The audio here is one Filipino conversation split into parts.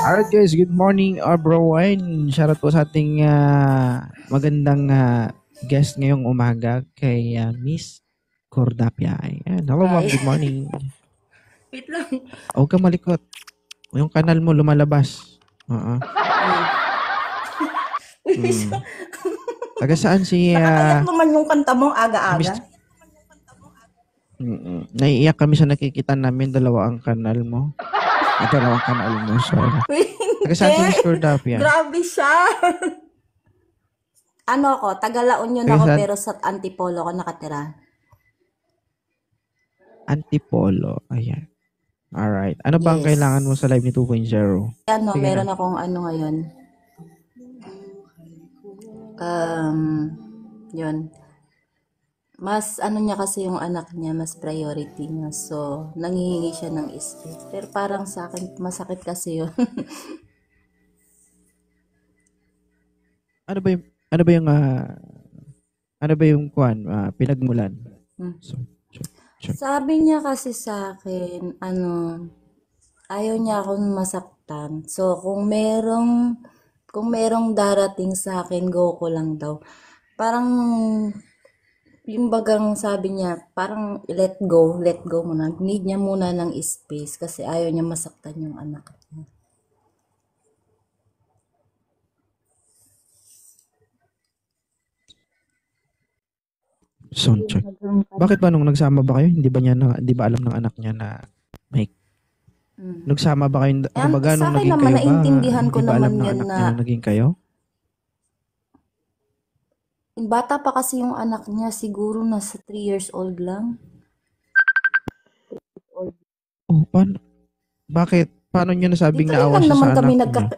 Alright guys, good morning everyone. Shoutout po sa ating magandang guest ngayong umaga kay Miss Cordapia. Ayan. Hello ma'am, good morning. Wait lang. Huwag ka malikot. Yung kanal mo lumalabas. Taga saan si... Nakakayak naman yung kanta mo aga-aga. Naiiyak kami sa nakikita namin, dalawa ang kanal mo. Dalawang kanal mo, sorry. Taga saan si Miss Cordapia? Grabe siya. Ano ako, taga-La Union ako pero sa Antipolo ako nakatira. Antipolo, ayan. Alright. Ano ba ang kailangan mo sa live ni 2.0? Ano, meron akong ano ngayon. Yun. Mas ano niya kasi yung anak niya, mas priority niya. So, nangihingi siya ng space. Pero parang sa akin, masakit kasi yun. Ano ba yung pinagmulan? Sabi niya kasi sa akin, ayaw niya akong masaktan. So, kung merong darating sa akin, go ko lang daw. Parang, yung bagang sabi niya, parang let go muna. Need niya muna ng space kasi ayaw niya masaktan yung anak niya. Sound check. Bakit ba nung nagsama ba kayo? Hindi ba alam ng anak niya na may nagsama ba kayo? Ano ba ganong naging kayo ba? Naintindihan ko naman yun na naging kayo? Bata pa kasi yung anak niya, siguro nasa 3 years old lang. Oh, paano? Bakit? Paano niyo nasabing naawa siya sa anak niya?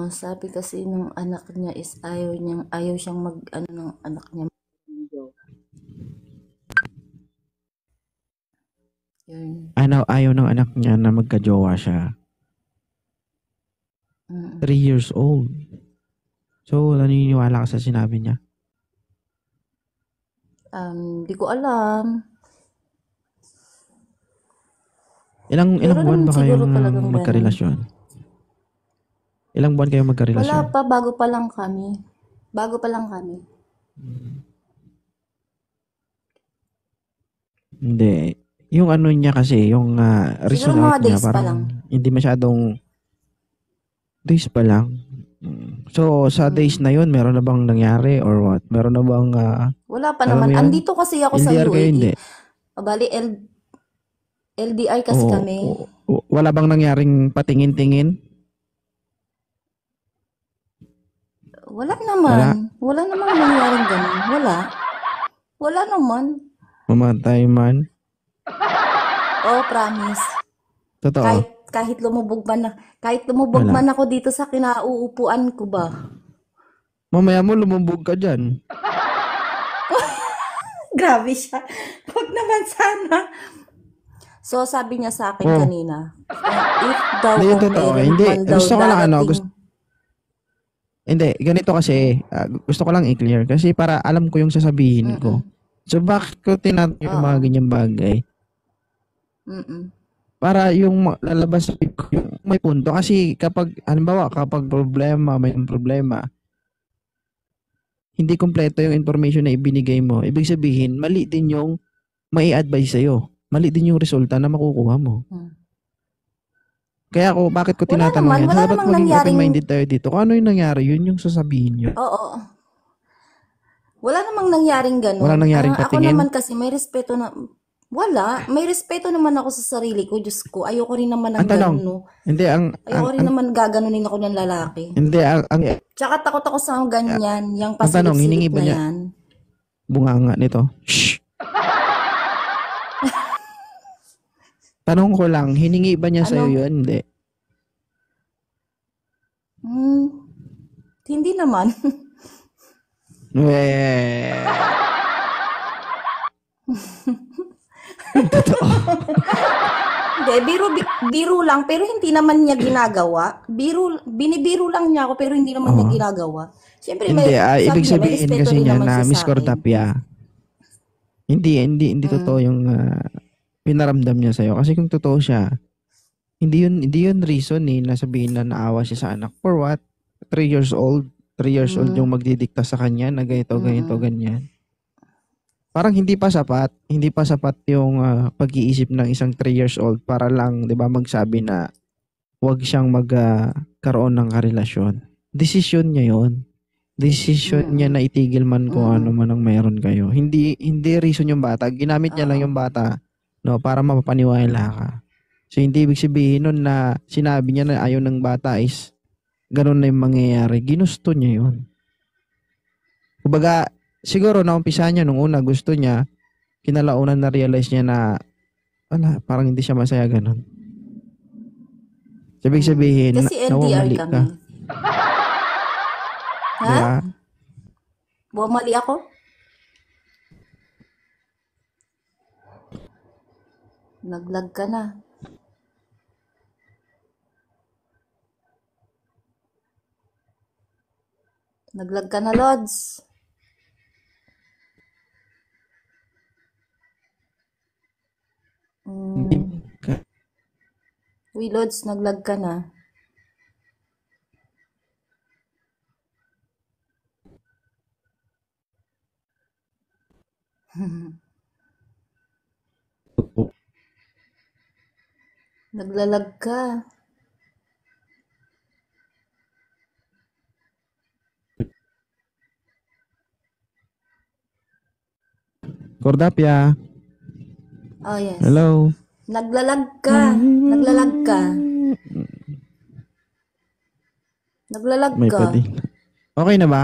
Sabi kasi nung anak niya is ayaw siyang ng anak niya. Yun. Ayaw ng anak niya na magka-jowa siya. 3 years old. So, naniniwala ka sa sinabi niya? Di ko alam. Ilang buwan ba kayong magkarelasyon? Ilang buwan kayo magkarelasyon? Wala pa, bago pa lang kami. Hindi. Yung ano niya kasi, yung reason out niya, parang hindi masyadong days pa lang. So, sa days na yun, meron na bang nangyari or what? Meron na bang... wala pa naman. Andito kasi ako sa UAE. Kayo, hindi? Bali, LDR kasi kami. Wala bang nangyaring patingin-tingin? Wala naman. Wala namang nangyaring ganun. Wala naman. Mamatay man? Oh, promise. Totoo? Kahit lumubog man ako dito sa kinauupuan ko ba? Mamaya mo lumubog ka dyan. Grabe siya. Huwag naman sana. So, sabi niya sa akin kanina, if daw kung meron man daw darating... Hindi, ganito kasi, gusto ko lang i-clear kasi para alam ko yung sasabihin ko. So, bakit ko tinatanong yung mga ganyang bagay? Para yung lalabas yung may punto. Kasi kapag, halimbawa, kapag may problema, hindi kompleto yung information na ibinigay mo. Ibig sabihin, mali din yung mai-advise sa'yo. Mali din yung resulta na makukuha mo. Kaya bakit ko tinatanong yan? Dapat maging open-minded tayo dito. Kung ano yung nangyari, yun yung sasabihin nyo. Oo. Wala namang nangyaring ganun. Wala nangyaring patingin? Ako naman kasi may respeto na... Wala. May respeto naman ako sa sarili ko. Diyos ko, ayoko rin naman ng ganun. No? Hindi, ayoko rin naman gaganunin ako ng lalaki. Hindi, Tsaka takot ako sa ganyan. Yung pasilip-silip na yan. Bunganga nito. Shh! Tanong ko lang, hiningi ba niya sa'yo yun? Hindi. Hindi naman. Totoo. Hindi, biro lang, pero hindi naman niya ginagawa. Binibiro lang niya ako, pero hindi naman niya ginagawa. Siyempre, hindi, ibig sabihin kasi niya na Miss Cordapia. Hindi totoo yung pinaramdam niya sa'yo. Kasi kung totoo siya, hindi yun reason na sabihin na naawa siya sa anak. For what? 3 years old. 3 years old yung Mm, magdidikta sa kanya na ganito, ganito, mm, ganyan. Parang hindi pa sapat. Hindi pa sapat yung pag-iisip ng isang 3 years old para lang, di ba, magsabi na huwag siyang magkaroon ng karelasyon. Desisyon niya yon. Desisyon niya na mm, itigil man kung ano mm. man ang meron kayo. Hindi reason yung bata. Ginamit niya lang Oo. yung bata, no, para mapapaniwala ka. So hindi ibig sabihin nun na sinabi niya na ayaw ng bata is ganun na yung mangyayari. Ginusto niya yun. Kumbaga, siguro naumpisa niya nung una gusto niya, kinalaunan na realize niya na wala, parang hindi siya masaya ganun. So, ibig sabihin, Kasi LDR nawamali kami. ka. Di Ha? ba? Bumali ako? Naglag ka na. Naglag ka na, Lods. Hindi Mm. ka. Uy, Lods, naglag ka na. Naglalag ka. Cordapia, Oh, yes. hello. Naglalag ka. Naglalag ka. Naglalag May ka. padil. Okay na ba?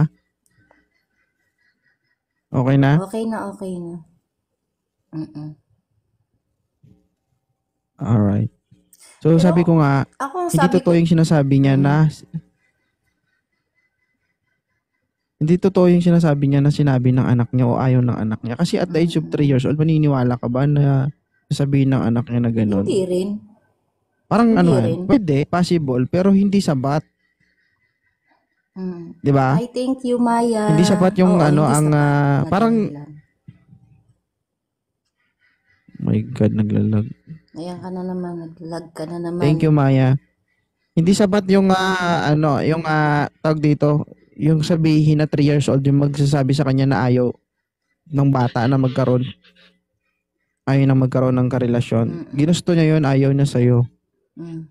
Okay na? Okay na, okay na. Mm-mm. Alright. So, Pero, sabi ko nga, ako ang hindi sabi ko, totoo yung sinasabi niya mm, na hindi totoo yung sinasabi niya na sinabi ng anak niya o ayaw ng anak niya. Kasi at the age of 3 mm, years old, maniniwala ka ba na sasabihin ng anak niya na hindi ganun? rin. Parang Hindi ano yan, rin. pwede, possible, pero hindi sabat. Mm. Di ba? Ay, thank you, Maya. Hindi sapat yung Oo, ano, hindi ang sapat na parang, dahilan. my God, naglalag. Ayan ka na naman, naglag ka na naman. Thank you, Maya. Hindi sapat yung ano, yung tawag dito, yung sabihin na 3 years old yung magsasabi sa kanya na ng bata na magkaroon ng karelasyon. Mm-mm. Ginusto niya yun, ayaw niya sa'yo. Mm.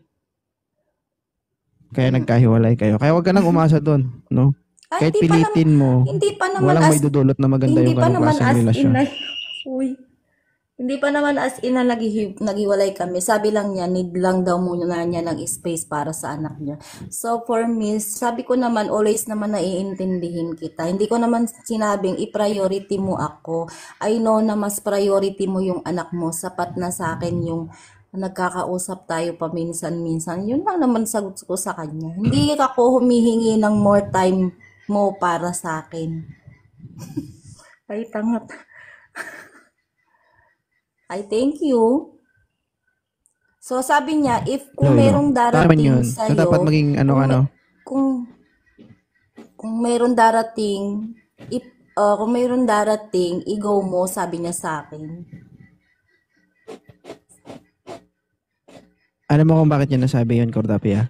Kaya Mm. nagkahiwalay kayo. Kaya wag ka nang umasa doon, no? Ah, Kahit pilitin mo, hindi pa naman walang as, may dudulot na maganda hindi yung pa ganong naman klaseng as in relasyon. na, uy, hindi pa naman as in na naghiwalay kami. Sabi lang niya, need lang daw muna niya ng space para sa anak niya. So, for me, sabi ko naman, always naman naiintindihin kita. Hindi ko naman sinabing i-priority mo ako. I know na mas priority mo yung anak mo. Sapat na sa akin yung nagkakausap tayo paminsan-minsan. Yun lang naman sagot ko sa kanya. Hindi ako humihingi ng more time mo para sa akin. Ay, tangat. Ay, thank you. So, sabi niya, if kung Lolo. merong Tama darating yun. So, dapat sa'yo, maging kung, ano. kung, kung merong darating, if, kung merong darating, i-go mo, sabi niya sa akin. Alam mo kung bakit niya nasabi yun, Cordapia?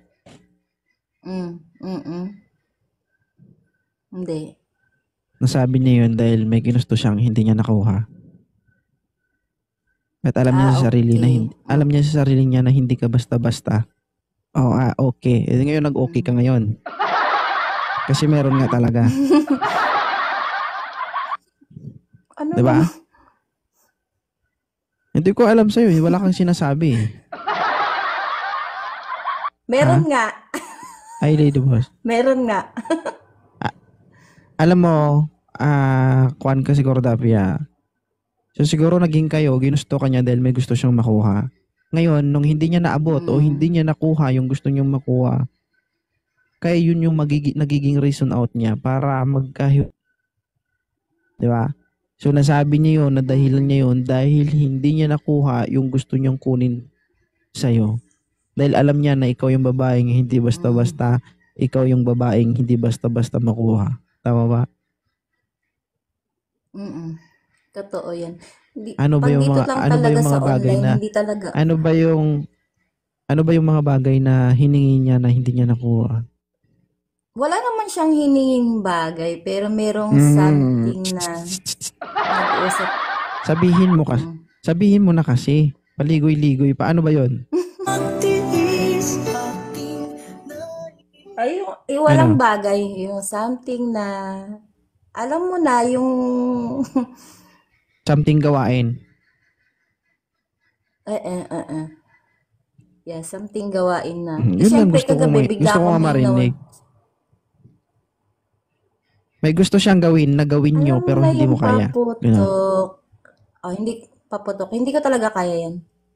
Mm, Hindi. Nasabi niya yun dahil may ginusto siyang hindi niya nakuha. At alam niya sa sarili na Okay. alam niya sa sarili niya na hindi ka basta-basta. Oo, okay. Eh, ngayon nag-okay ka ngayon. Kasi meron nga talaga. Ano Diba? naman? Hindi ko alam sa'yo eh. Wala kang sinasabi eh. Meron nga. Ay, lady boss. Meron nga. Alam mo, kuwan ka siguro Davia. So siguro naging kayo, ginusto ka niya dahil may gusto siyang makuha. Ngayon, nung hindi niya naabot o hindi niya nakuha yung gusto niyang makuha, kaya yun yung nagiging reason out niya para di ba? So nasabi niya yun, na dahilan niya yun dahil hindi niya nakuha yung gusto niyang kunin sa'yo. Dahil alam niya na ikaw yung babaeng hindi basta-basta, ikaw yung babaeng hindi basta-basta makuha. Tama ba? Mm. Totoo yan. Ano ba Pag yung dito mga lang ano ba talaga yung sa mga bagay online, na hindi talaga. ano ba yung ano ba yung mga bagay na hiningi niya na hindi niya nakuha? Wala naman siyang hininging bagay, pero merong Mm. something na nag-uusap. Sabihin mo kasi. Mm. Sabihin mo na kasi. Paligoy-ligoy pa. Ano ba yon? Ay, walang Ano? bagay. Yung something na, alam mo na, yung, Something gawain. eh. Yeah, something gawain na. Yun lang Siyempre, gusto ko kagabi, gusto bigla ko nga akong may marinig. May gusto siyang gawin na gawin alam nyo mo pero na hindi yung mo kaya. Ganun. paputok. Oh, hindi, paputok. Hindi ko talaga kaya yan.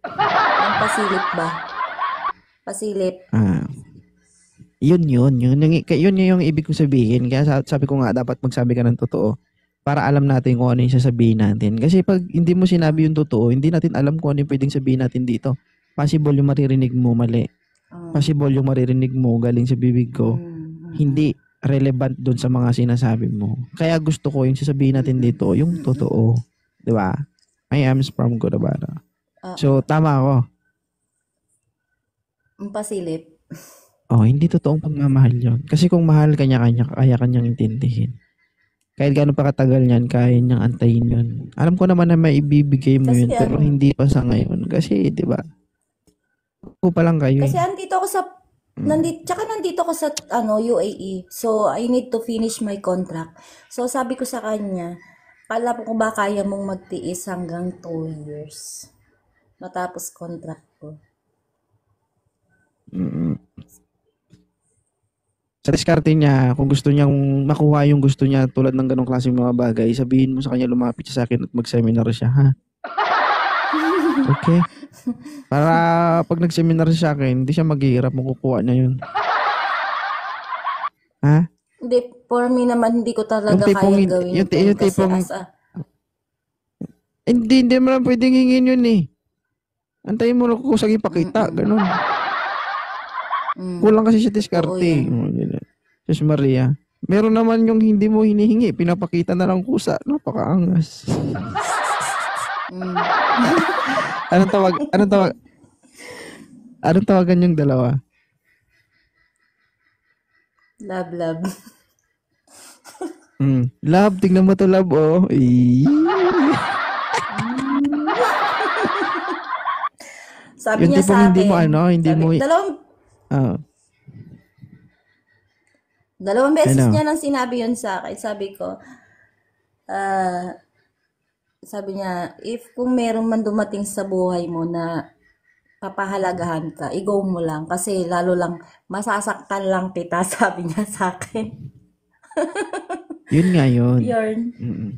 Yung pasilip ba? Pasilip. Ah, yun yung ibig kong sabihin. Kaya sabi ko nga dapat magsabi ka ng totoo para alam natin kung ano yung sasabihin natin. Kasi pag hindi mo sinabi yung totoo, hindi natin alam kung ano yung pwedeng sabihin natin dito. Possible yung maririnig mo mali. Oh. Possible yung maririnig mo galing sa bibig ko. Mm. Hindi relevant doon sa mga sinasabi mo. Kaya gusto ko yung sasabihin natin dito, yung totoo. 'Di ba? I am from Cotabara. Oo. So, tama ako. Yung pasilip. Oh, hindi totoong pagmamahal yon. Kasi kung mahal kanya-kanya, kaya kanyang intindihin. Kahit gaano pa katagal yan, kaya niyang antayin yun. Alam ko naman na maibibigay mo Kasi yun, pero ano, hindi pa sa ngayon. Kasi, di ba, ko pa lang kayo kasi eh. andito ako sa Mm. tsaka nandito ako sa UAE. So I need to finish my contract. So sabi ko sa kanya, kala ko ba kaya mong magtiis hanggang 2 years matapos contract ko. Mm. Sa diskarte niya, kung gusto niyang makuha yung gusto niya tulad ng ganong klaseng mga bagay, sabihin mo sa kanya lumapit siya sa akin at mag-seminar siya, ha? Okay? Para pag nag-seminar siya sa akin, hindi siya maghihirap makukuha niya yun. Ha? Hindi, for me naman hindi ko Yung talaga tipong, kayang gawin yung, ito yung kasi tipong, hindi mo lang pwedeng hingin yun eh. Antayin mo lang kung saan ipakita, mm, ganun. mm, Kulang kasi sa totoo diskarte. yan. Oh, ganun. Sus Maria. Meron naman yung hindi mo hinihingi, pinapakita na lang kusa. Napakaangas. Mm. Anong tawag? Anong tawagan yung dalawa? Love, love. Love, tingnan mo to love, oh. Sabi Yung niya tipong sa hindi mo akin, hindi mo, ah, dalawang beses ano, niya nang sinabi yun sa akin. Ah, sabi niya, if kung meron man dumating sa buhay mo na papahalagahan ka, i-go mo lang kasi lalo lang masasaktan lang kita, sabi niya sa akin. yun nga yun. Yun. Mm.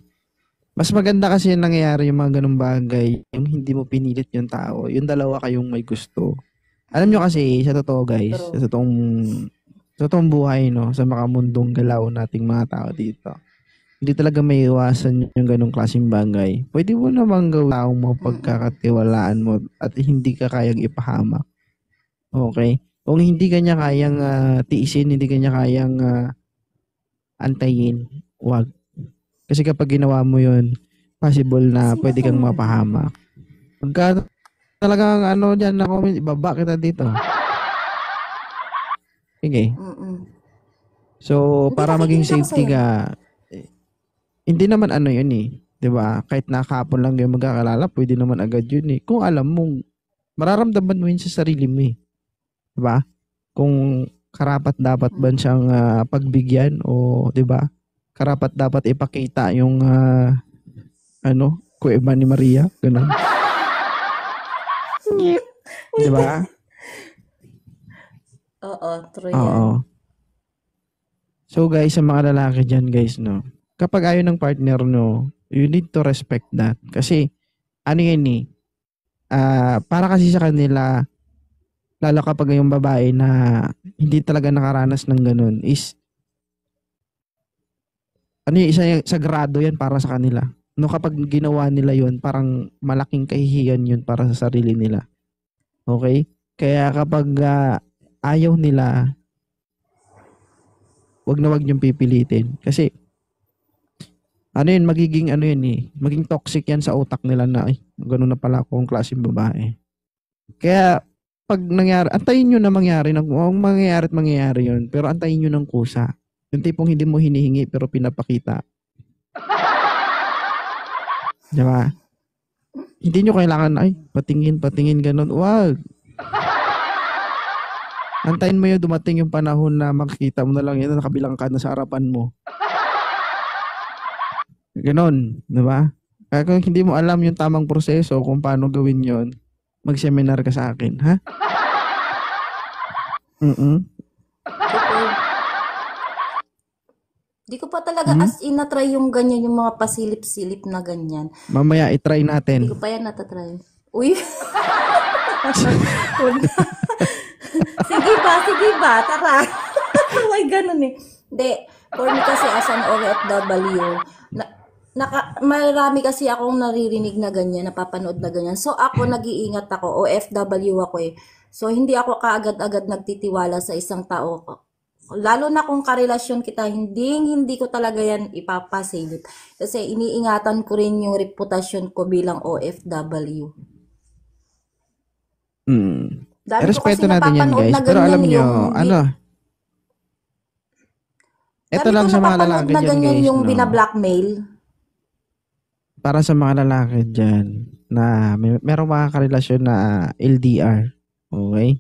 Mas maganda kasi yung nangyayari yung mga ganung bagay, yung hindi mo pinilit yung tao, yung dalawa kayong may gusto. Alam nyo kasi, sa totoo guys, True. sa totoong buhay, no, sa makamundong galaw nating mga tao dito, hindi talaga may iwasan yung ganong klaseng bagay. Pwede mo namang gawin taong mo pagkakatiwalaan mo at hindi ka kayang ipahamak. Okay? Kung hindi ka niya kayang tiisin, hindi ka niya kayang antayin, wag. Kasi kapag ginawa mo yun, possible na Sino pwede ka kang naman? mapahamak. Pagka talagang ano dyan na comment, ibaba kita dito. Sige. Mm-mm. So, Hindi, para maging nakikinig ako safety sa'yo. ka, hindi naman ano yun eh. 'Di ba? Kahit nakahapon lang kayo magkakalala, pwede naman agad yun eh. Kung alam mong, mararamdaman mo yun sa sarili mo eh. 'Di ba? Kung karapat dapat ba Mm. siyang pagbigyan o 'di ba? Karapat dapat ipakita yung kuweba ni Maria, ganun. 'Di ba? Oo, true yan. Oo. So guys, sa mga lalaki dyan guys, no, kapag ayaw ng partner, no, you need to respect that. Kasi, ano yan eh, para kasi sa kanila, lalo kapag yung babae na hindi talaga nakaranas ng ganun, is, ano yung isa yung sagrado yan para sa kanila. No, kapag ginawa nila yun, parang malaking kahihiyan yun para sa sarili nila. Okay? Kaya kapag ayaw nila, wag na wag niyong pipilitin. Kasi, Ano yun, magiging ano yun eh, maging toxic yan sa utak nila na, ay, ganun na pala akong klaseng babae. Kaya, pag nangyari, antayin nyo na mangyari, kung mangyayari at mangyayari yun, pero antayin nyo ng kusa. Yung tipong hindi mo hinihingi pero pinapakita. Di ba? Hindi nyo kailangan, ay, patingin, ganun. Wag. Antayin mo yun, dumating yung panahon na makikita mo na lang yun, nakabilang ka na sa harapan mo. Ganon, di ba? Kaya kung hindi mo alam yung tamang proseso kung paano gawin yon, mag-seminar ka sa akin, ha? Mm-mm. Di ko pa talaga Hmm? as in na-try yung ganyan, yung mga pasilip-silip na ganyan. Mamaya itry Hindi ko natin. pa yan natatry. Uy, wag na. Sige ba, tara. May ganun eh. Hindi, for me kasi as an OFW, marami kasi akong naririnig na ganyan, napapanood na ganyan. So ako, nag-iingat ako, OFW ako eh. So hindi ako kaagad-agad nagtitiwala sa isang tao. Lalo na kung karelasyon kita, hindi ko talaga yan ipapasilip. Kasi iniingatan ko rin yung reputasyon ko bilang OFW. Dami ko kasi Respeto natin yan, napapanood guys. na Pero ganyan alam nyo, yung ito dami ko lang sa mga napapanood lalaki na dyan, ganyan guys, yung no? binablockmail. Para sa mga lalaki dyan, na merong mga karelasyon na LDR. Okay?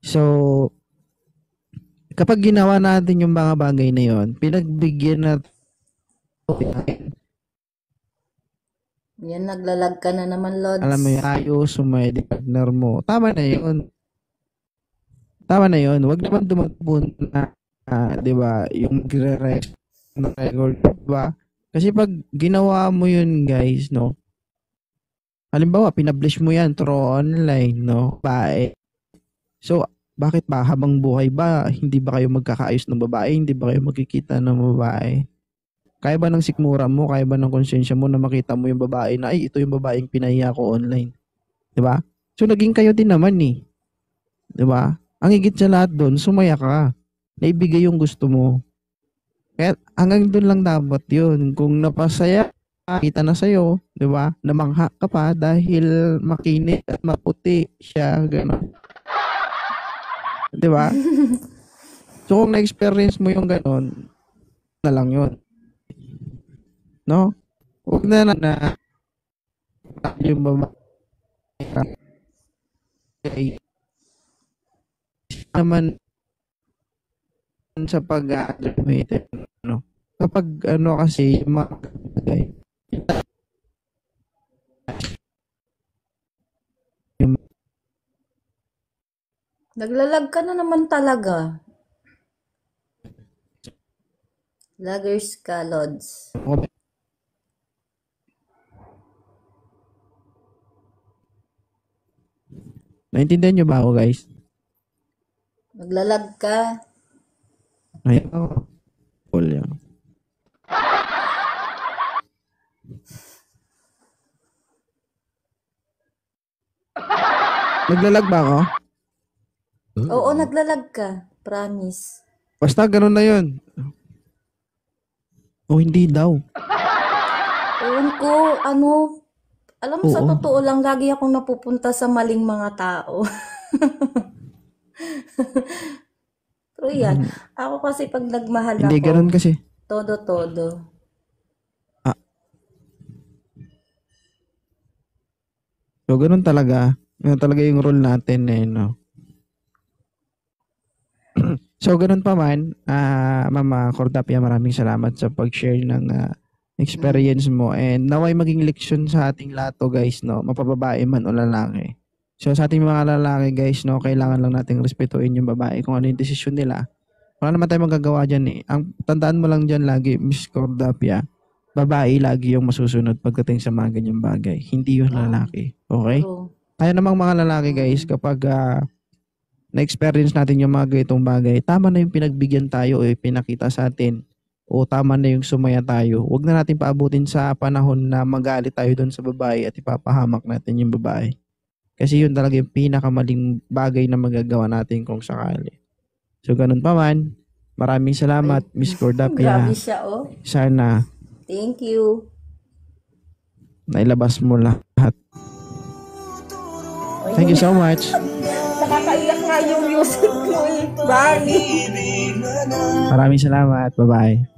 So, kapag ginawa natin yung mga bagay na yon, pinagbigyan natin, Yan, naglalag ka na naman, alam mo Lods. yun, ayos, sumedi partner mo. Tama na yun. Tama na yun. Huwag naman dumapunta na, di ba, yung gre-record, di ba? Kasi pag ginawa mo yun, guys, no, halimbawa, pinablish mo yan through online, no, bae. So, bakit ba habang buhay ba, hindi ba kayo magkakaayos ng babae? Hindi ba kayo magkikita ng babae? Kaya ba ng sikmura mo, kaya ba ng konsensya mo na makita mo yung babae na, ay, ito yung babaeng pinahiya ko online. Di ba? So, naging kayo din naman eh. Di ba? Ang higit sa lahat doon, sumaya ka. Naibigay yung gusto mo. Kaya hanggang doon lang dapat yun. Kung napasaya, kita na sa'yo, di ba? Namangha ka pa dahil makinis at maputi siya, gano'n. Di ba? So kung na-experience mo yung gano'n, na lang yun. No? Huwag na yung babae naman sa pag-graduate, no? Kapag ano kasi, yung mga bagay, yung Naglalag ka na naman talaga. Lagers ka, Lods. naintindihan nyo ba ako, guys? Naglalag ka. Ayun ako. Cool yan. Naglalag ba ako? Oo, naglalag ka. Promise. Basta ganun na yun. O hindi daw. Ewan ko, alam mo sa Oo. totoo lang, lagi akong napupunta sa maling mga tao. Pero yan, ako kasi pag nagmahal Hindi ganun ako, kasi. todo-todo. Ah, so ganun talaga. Ganun talaga yung role natin eh, no? So ganun pa man, Mama Cordapia, maraming salamat sa pag-share ng Mm. experience mo and naway maging leksyon sa ating lahat to, guys, no? Mapababae man o lalaki. So sa ating mga lalaki, guys, no, kailangan lang nating respetuhin yung babae kung ano yung desisyon nila. Wala naman tayong magagawa dyan eh. Ang tandaan mo lang dyan lagi, Miss Cordapia, babae lagi yung masusunod pagdating sa mga ganyang bagay. Hindi yung Oo, lalaki. Okay? true. Kaya namang mga lalaki, guys, Mm. kapag na-experience natin yung mga ganitong bagay, tama na yung pinagbigyan tayo o pinakita sa atin o tama na yung sumaya tayo. Huwag na natin paabutin sa panahon na magalit tayo doon sa babae at ipapahamak natin yung babae. Kasi yun talaga yung pinakamaling bagay na magagawa natin kung sakali. So ganun pa man, maraming salamat, Ay, Miss grabe Cordapia. siya, oh. Sana Thank you. Nailabas mo lahat. Thank you so much. Nakakaiyak nga yung music mo eh. Bye! Maraming salamat. Bye-bye.